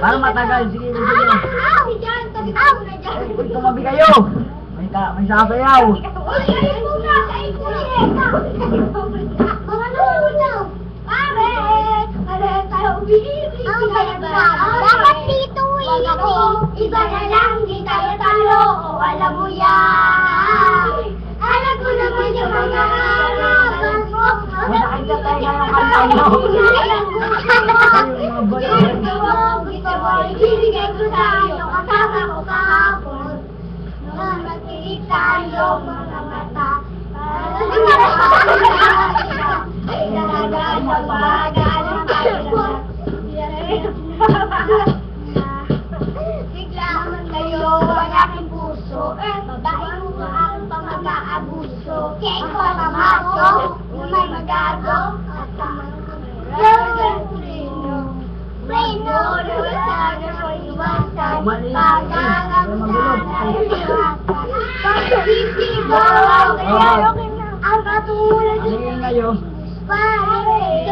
Para matagal, sige, sige. Uy, tumabi kayo. May sabayaw. Dapat dito iba na lang, di tayo talo. O alam mo yan. Alam ko naman yung mga harapan mo. Masakit na tayo ngayong kanta nyo. Gusto mo, ibibigay ko sa'yo. Kasama ko kahapon. Nung magkilig tayo, mga mata. Ay, talaga sa baga ng bigla naman kayo ang aking puso. Babae mo ang pamag-aabuso. Kaya ikaw ang maso, yung may magago. At Reno, sana ko iwasan. Pag-aabusan ay iwasan. Pag-ibig mo, ang katulad Ano yun ngayon? pa.